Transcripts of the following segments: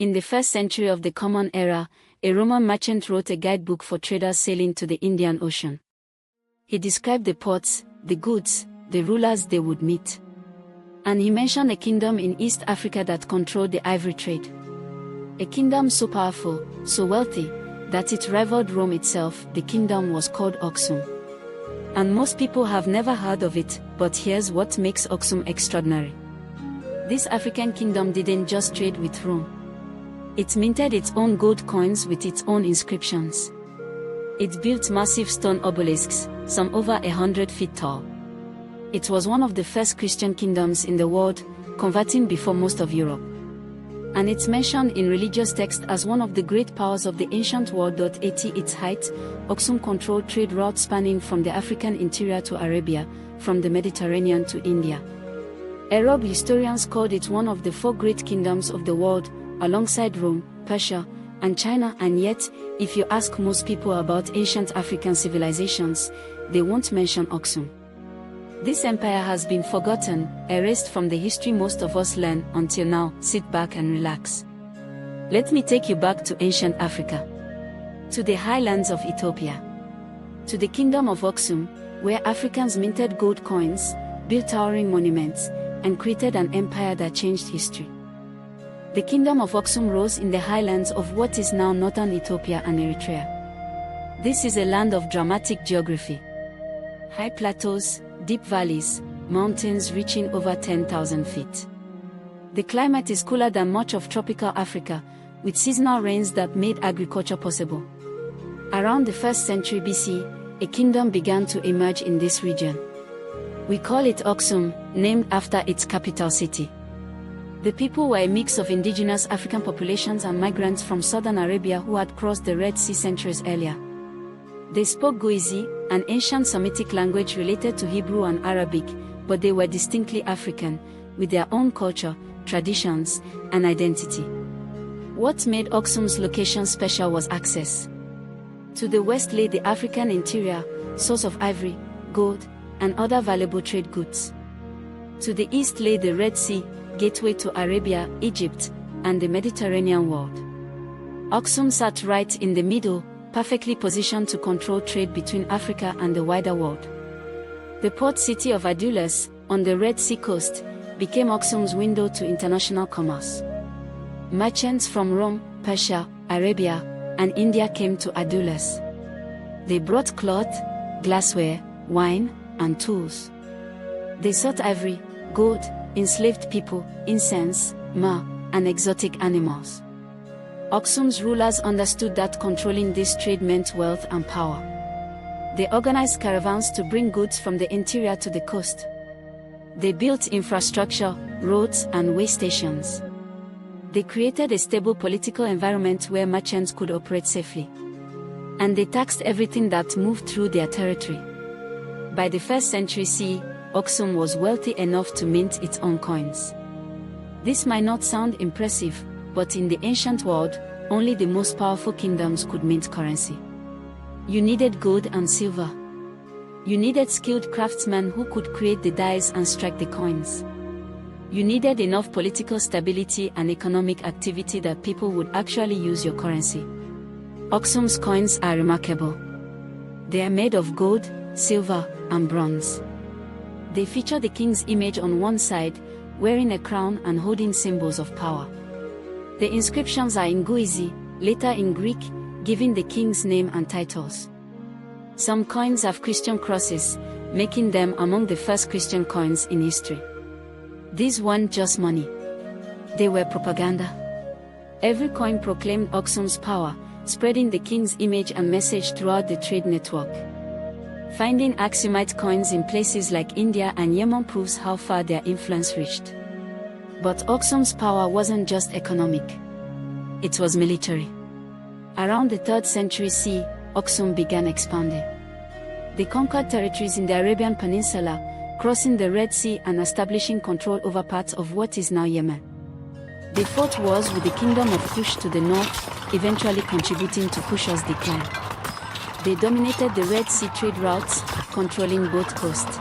In the 1st century of the Common Era, a Roman merchant wrote a guidebook for traders sailing to the Indian Ocean. He described the ports, the goods, the rulers they would meet. And he mentioned a kingdom in East Africa that controlled the ivory trade. A kingdom so powerful, so wealthy, that it rivaled Rome itself. The kingdom was called Axum. And most people have never heard of it, but here's what makes Axum extraordinary. This African kingdom didn't just trade with Rome. It minted its own gold coins with its own inscriptions. It built massive stone obelisks, some over 100 feet tall. It was one of the first Christian kingdoms in the world, converting before most of Europe. And it's mentioned in religious texts as one of the great powers of the ancient world. At its height, Axum controlled trade routes spanning from the African interior to Arabia, from the Mediterranean to India. Arab historians called it one of the 4 great kingdoms of the world, alongside Rome, Persia, and China. And yet, if you ask most people about ancient African civilizations, they won't mention Axum. This empire has been forgotten, erased from the history most of us learn. Until now. Sit back and relax. Let me take you back to ancient Africa. To the highlands of Ethiopia. To the Kingdom of Aksum, where Africans minted gold coins, built towering monuments, and created an empire that changed history. The Kingdom of Aksum rose in the highlands of what is now northern Ethiopia and Eritrea. This is a land of dramatic geography. High plateaus, deep valleys, mountains reaching over 10,000 feet. The climate is cooler than much of tropical Africa, with seasonal rains that made agriculture possible. Around the 1st century BC, a kingdom began to emerge in this region. We call it Axum, named after its capital city. The people were a mix of indigenous African populations and migrants from southern Arabia who had crossed the Red Sea centuries earlier. They spoke Goizi, an ancient Semitic language related to Hebrew and Arabic, but they were distinctly African, with their own culture, traditions, and identity. What made Axum's location special was access. To the west lay the African interior, source of ivory, gold, and other valuable trade goods. To the east lay the Red Sea, gateway to Arabia, Egypt, and the Mediterranean world. Axum sat right in the middle, perfectly positioned to control trade between Africa and the wider world. The port city of Adulis, on the Red Sea coast, became Axum's window to international commerce. Merchants from Rome, Persia, Arabia, and India came to Adulis. They brought cloth, glassware, wine, and tools. They sought ivory, gold, enslaved people, incense, myrrh, and exotic animals. Axum's rulers understood that controlling this trade meant wealth and power. They organized caravans to bring goods from the interior to the coast. They built infrastructure, roads, and way stations. They created a stable political environment where merchants could operate safely. And they taxed everything that moved through their territory. By the 1st century CE, Axum was wealthy enough to mint its own coins. This might not sound impressive, but in the ancient world, only the most powerful kingdoms could mint currency. You needed gold and silver. You needed skilled craftsmen who could create the dies and strike the coins. You needed enough political stability and economic activity that people would actually use your currency. Axum's coins are remarkable. They are made of gold, silver, and bronze. They feature the king's image on one side, wearing a crown and holding symbols of power. The inscriptions are in Goizi, later in Greek, giving the king's name and titles. Some coins have Christian crosses, making them among the first Christian coins in history. These weren't just money. They were propaganda. Every coin proclaimed Axum's power, spreading the king's image and message throughout the trade network. Finding Axumite coins in places like India and Yemen proves how far their influence reached. But Axum's power wasn't just economic. It was military. Around the 3rd century CE, Axum began expanding. They conquered territories in the Arabian Peninsula, crossing the Red Sea and establishing control over parts of what is now Yemen. They fought wars with the Kingdom of Kush to the north, eventually contributing to Kush's decline. They dominated the Red Sea trade routes, controlling both coasts.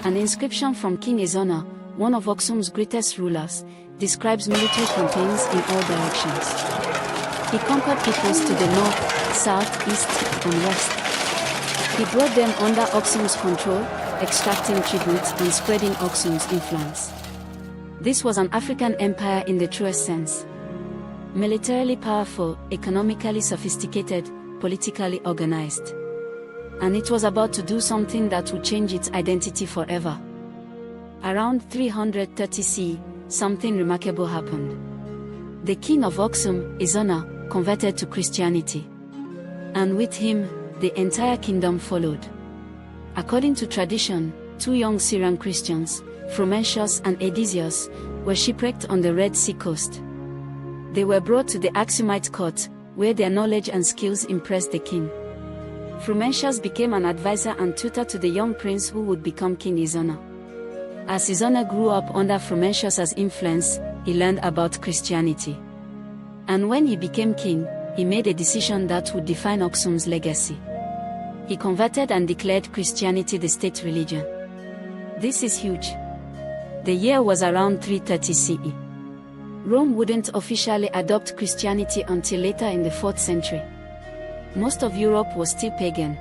An inscription from King Ezana, one of Axum's greatest rulers, describes military campaigns in all directions. He conquered peoples to the north, south, east, and west. He brought them under Aksum's control, extracting tributes and spreading Aksum's influence. This was an African empire in the truest sense. Militarily powerful, economically sophisticated, politically organized. And it was about to do something that would change its identity forever. Around 330 CE, something remarkable happened. The king of Aksum, Ezana, converted to Christianity. And with him, the entire kingdom followed. According to tradition, two young Syrian Christians, Frumentius and Edesius, were shipwrecked on the Red Sea coast. They were brought to the Aksumite court, where their knowledge and skills impressed the king. Frumentius became an advisor and tutor to the young prince who would become King Ezana. As Ezana grew up under Frumentius's influence, he learned about Christianity. And when he became king, he made a decision that would define Aksum's legacy. He converted and declared Christianity the state religion. This is huge. The year was around 330 CE. Rome wouldn't officially adopt Christianity until later in the 4th century. Most of Europe was still pagan.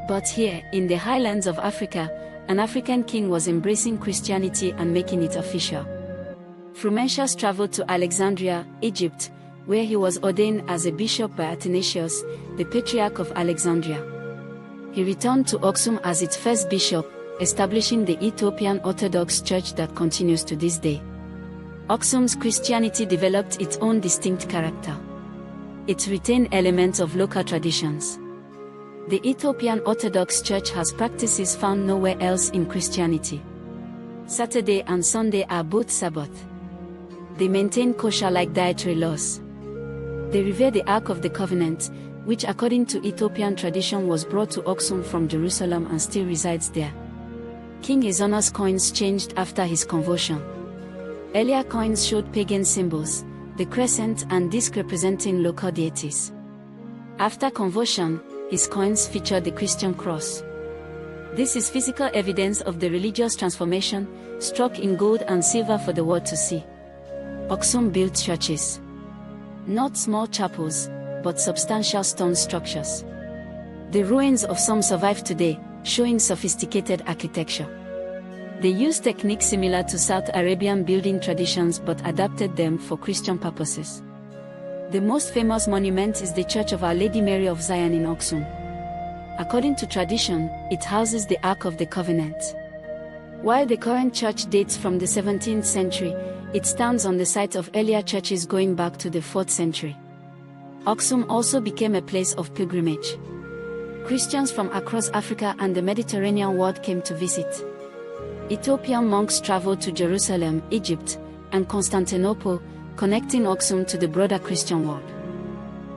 But here, in the highlands of Africa, an African king was embracing Christianity and making it official. Frumentius traveled to Alexandria, Egypt, where he was ordained as a bishop by Athanasius, the Patriarch of Alexandria. He returned to Aksum as its first bishop, establishing the Ethiopian Orthodox Church that continues to this day. Aksum's Christianity developed its own distinct character. It retained elements of local traditions. The Ethiopian Orthodox Church has practices found nowhere else in Christianity. Saturday and Sunday are both Sabbath. They maintain kosher-like dietary laws. They revere the Ark of the Covenant, which according to Ethiopian tradition was brought to Aksum from Jerusalem and still resides there. King Ezana's coins changed after his conversion. Earlier coins showed pagan symbols, the crescent and disc representing local deities. After conversion, his coins featured the Christian cross. This is physical evidence of the religious transformation, struck in gold and silver for the world to see. Aksum built churches. Not small chapels, but substantial stone structures. The ruins of some survive today, showing sophisticated architecture. They used techniques similar to South Arabian building traditions but adapted them for Christian purposes. The most famous monument is the Church of Our Lady Mary of Zion in Aksum. According to tradition, it houses the Ark of the Covenant. While the current church dates from the 17th century, it stands on the site of earlier churches going back to the 4th century. Aksum also became a place of pilgrimage. Christians from across Africa and the Mediterranean world came to visit. Ethiopian monks traveled to Jerusalem, Egypt, and Constantinople, connecting Aksum to the broader Christian world.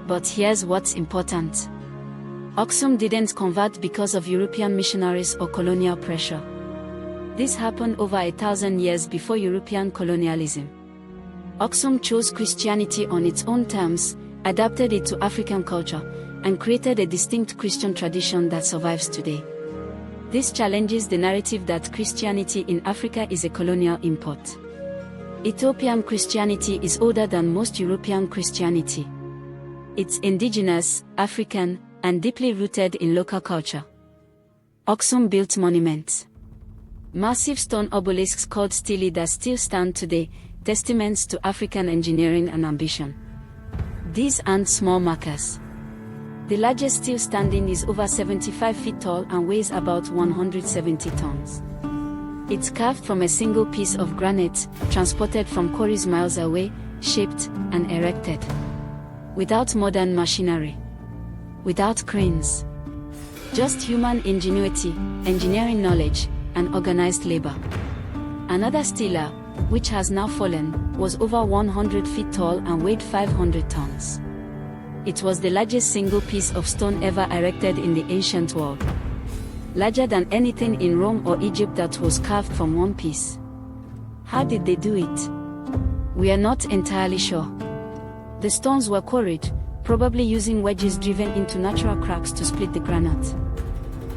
But here's what's important. Aksum didn't convert because of European missionaries or colonial pressure. This happened over 1,000 years before European colonialism. Aksum chose Christianity on its own terms, adapted it to African culture, and created a distinct Christian tradition that survives today. This challenges the narrative that Christianity in Africa is a colonial import. Ethiopian Christianity is older than most European Christianity. It's indigenous, African, and deeply rooted in local culture. Aksum built monuments. Massive stone obelisks called stelae that still stand today, testaments to African engineering and ambition. These aren't small markers. The largest still standing is over 75 feet tall and weighs about 170 tons. It's carved from a single piece of granite, transported from quarries miles away, shaped and erected. Without modern machinery. Without cranes. Just human ingenuity, engineering knowledge, and organized labor. Another stela, which has now fallen, was over 100 feet tall and weighed 500 tons. It was the largest single piece of stone ever erected in the ancient world. Larger than anything in Rome or Egypt that was carved from one piece. How did they do it? We are not entirely sure. The stones were quarried, probably using wedges driven into natural cracks to split the granite.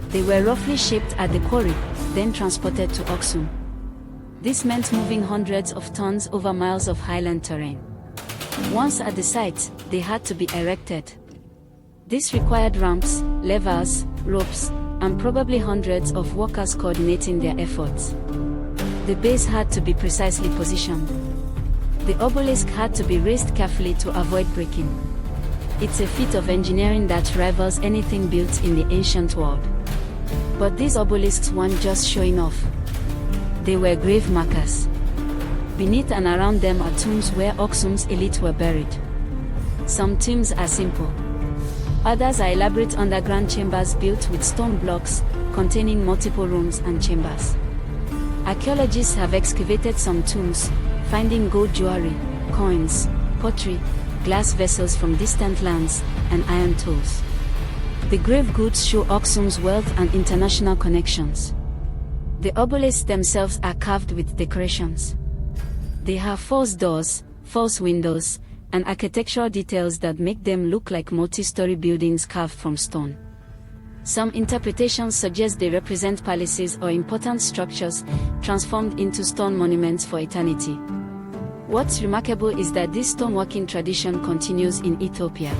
They were roughly shaped at the quarry, then transported to Axum. This meant moving hundreds of tons over miles of highland terrain. Once at the site, they had to be erected. This required ramps, levers, ropes, and probably hundreds of workers coordinating their efforts. The base had to be precisely positioned. The obelisk had to be raised carefully to avoid breaking. It's a feat of engineering that rivals anything built in the ancient world. But these obelisks weren't just showing off. They were grave markers. Beneath and around them are tombs where Aksum's elite were buried. Some tombs are simple. Others are elaborate underground chambers built with stone blocks, containing multiple rooms and chambers. Archaeologists have excavated some tombs, finding gold jewelry, coins, pottery, glass vessels from distant lands, and iron tools. The grave goods show Aksum's wealth and international connections. The obelisks themselves are carved with decorations. They have false doors, false windows, and architectural details that make them look like multi-story buildings carved from stone. Some interpretations suggest they represent palaces or important structures transformed into stone monuments for eternity. What's remarkable is that this stoneworking tradition continues in Ethiopia.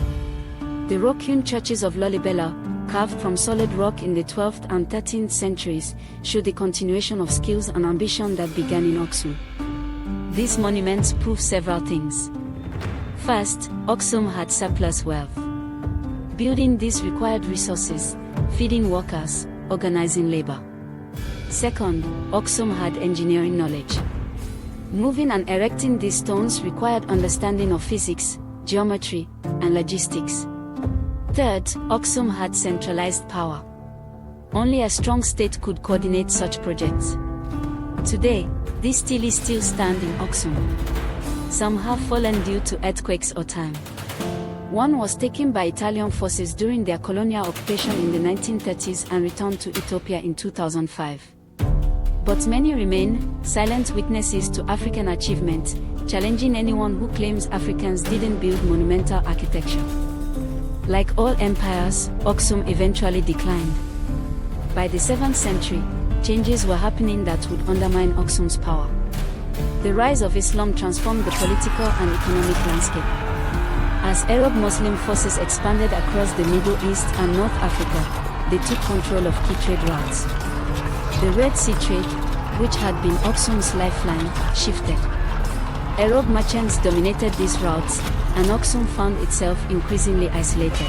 The rock-hewn churches of Lalibela, carved from solid rock in the 12th and 13th centuries, show the continuation of skills and ambition that began in Aksum. These monuments prove several things. First, Aksum had surplus wealth. Building this required resources, feeding workers, organizing labor. Second, Aksum had engineering knowledge. Moving and erecting these stones required understanding of physics, geometry, and logistics. Third, Axum had centralized power. Only a strong state could coordinate such projects. Today, these stelae still stand in Axum. Some have fallen due to earthquakes or time. One was taken by Italian forces during their colonial occupation in the 1930s and returned to Ethiopia in 2005. But many remain, silent witnesses to African achievement, challenging anyone who claims Africans didn't build monumental architecture. Like all empires, Axum eventually declined. By the 7th century, changes were happening that would undermine Aksum's power. The rise of Islam transformed the political and economic landscape. As Arab Muslim forces expanded across the Middle East and North Africa, they took control of key trade routes. The Red Sea trade, which had been Aksum's lifeline, shifted. Arab merchants dominated these routes, and Axum found itself increasingly isolated.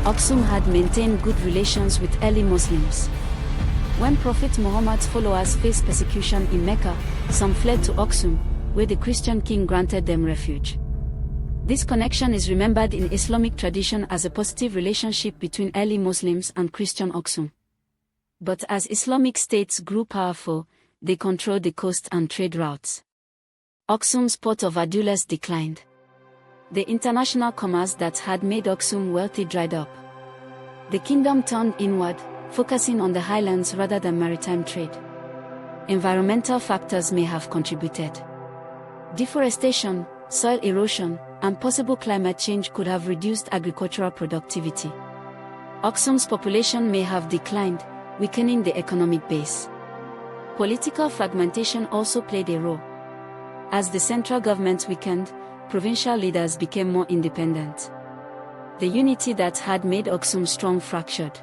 Axum had maintained good relations with early Muslims. When Prophet Muhammad's followers faced persecution in Mecca, some fled to Axum, where the Christian king granted them refuge. This connection is remembered in Islamic tradition as a positive relationship between early Muslims and Christian Axum. But as Islamic states grew powerful, they controlled the coast and trade routes. Axum's port of Adulis declined. The international commerce that had made Axum wealthy dried up. The kingdom turned inward, focusing on the highlands rather than maritime trade. Environmental factors may have contributed. Deforestation, soil erosion, and possible climate change could have reduced agricultural productivity. Axum's population may have declined, weakening the economic base. Political fragmentation also played a role. As the central government weakened, provincial leaders became more independent. The unity that had made Axum strong fractured.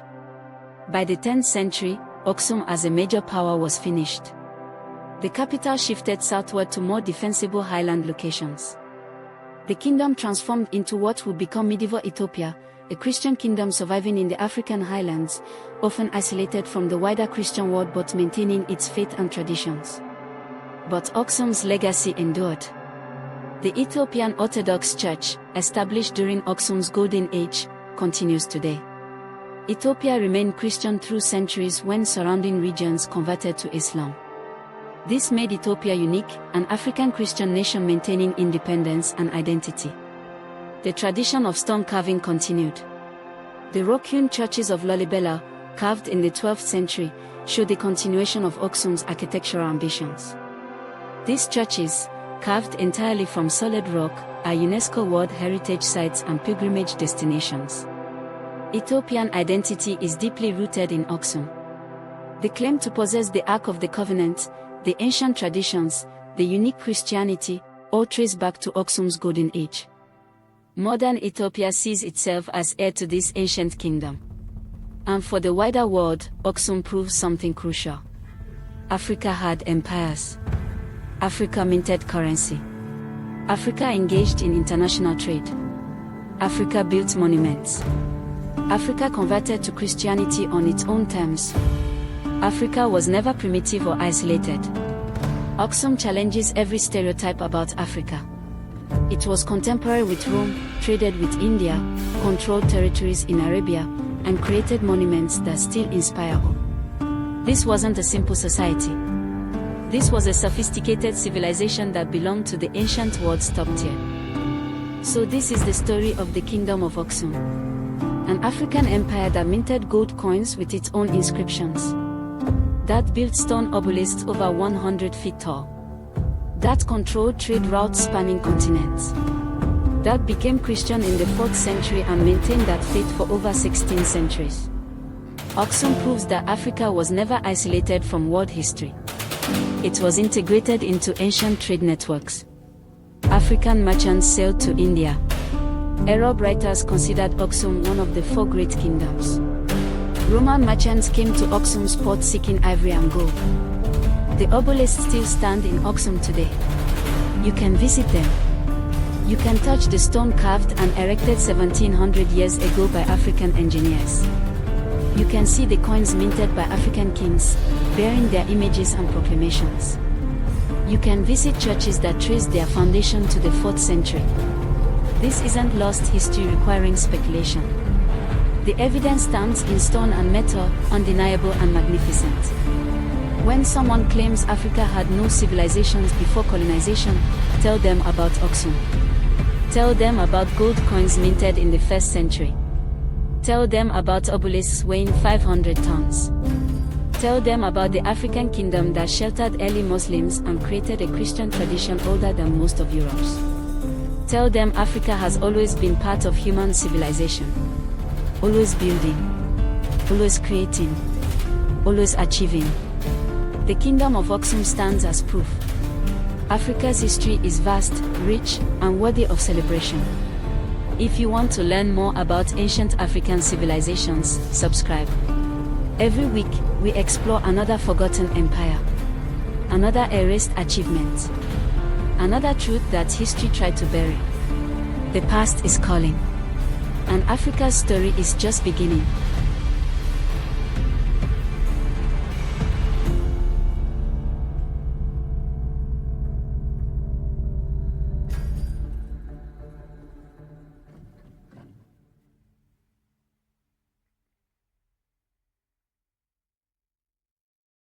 By the 10th century, Axum as a major power was finished. The capital shifted southward to more defensible highland locations. The kingdom transformed into what would become medieval Ethiopia, a Christian kingdom surviving in the African highlands, often isolated from the wider Christian world but maintaining its faith and traditions. But Axum's legacy endured. The Ethiopian Orthodox Church, established during Axum's Golden Age, continues today. Ethiopia remained Christian through centuries when surrounding regions converted to Islam. This made Ethiopia unique, an African Christian nation maintaining independence and identity. The tradition of stone carving continued. The rock-hewn churches of Lalibela, carved in the 12th century, show the continuation of Axum's architectural ambitions. These churches, carved entirely from solid rock, are UNESCO World Heritage Sites and pilgrimage destinations. Ethiopian identity is deeply rooted in Axum. The claim to possess the Ark of the Covenant, the ancient traditions, the unique Christianity, all trace back to Aksum's golden age. Modern Ethiopia sees itself as heir to this ancient kingdom. And for the wider world, Aksum proves something crucial. Africa had empires. Africa minted currency. Africa engaged in international trade. Africa built monuments. Africa converted to Christianity on its own terms. Africa was never primitive or isolated. Aksum challenges every stereotype about Africa. It was contemporary with Rome, traded with India, controlled territories in Arabia, and created monuments that still inspire awe. This wasn't a simple society. This was a sophisticated civilization that belonged to the ancient world's top tier. So this is the story of the Kingdom of Aksum, an African empire that minted gold coins with its own inscriptions, that built stone obelisks over 100 feet tall, that controlled trade routes spanning continents, that became Christian in the 4th century and maintained that faith for over 16 centuries. Aksum proves that Africa was never isolated from world history. It was integrated into ancient trade networks. African merchants sailed to India. Arab writers considered Aksum one of the 4 great kingdoms. Roman merchants came to Aksum's port seeking ivory and gold. The obelisks still stand in Aksum today. You can visit them. You can touch the stone carved and erected 1700 years ago by African engineers. You can see the coins minted by African kings, bearing their images and proclamations. You can visit churches that trace their foundation to the 4th century. This isn't lost history requiring speculation. The evidence stands in stone and metal, undeniable and magnificent. When someone claims Africa had no civilizations before colonization, tell them about Aksum. Tell them about gold coins minted in the 1st century. Tell them about obelisks weighing 500 tons. Tell them about the African kingdom that sheltered early Muslims and created a Christian tradition older than most of Europe's. Tell them Africa has always been part of human civilization. Always building. Always creating. Always achieving. The Kingdom of Aksum stands as proof. Africa's history is vast, rich, and worthy of celebration. If you want to learn more about ancient African civilizations, subscribe. Every week, we explore another forgotten empire, another erased achievement, another truth that history tried to bury. The past is calling, and Africa's story is just beginning.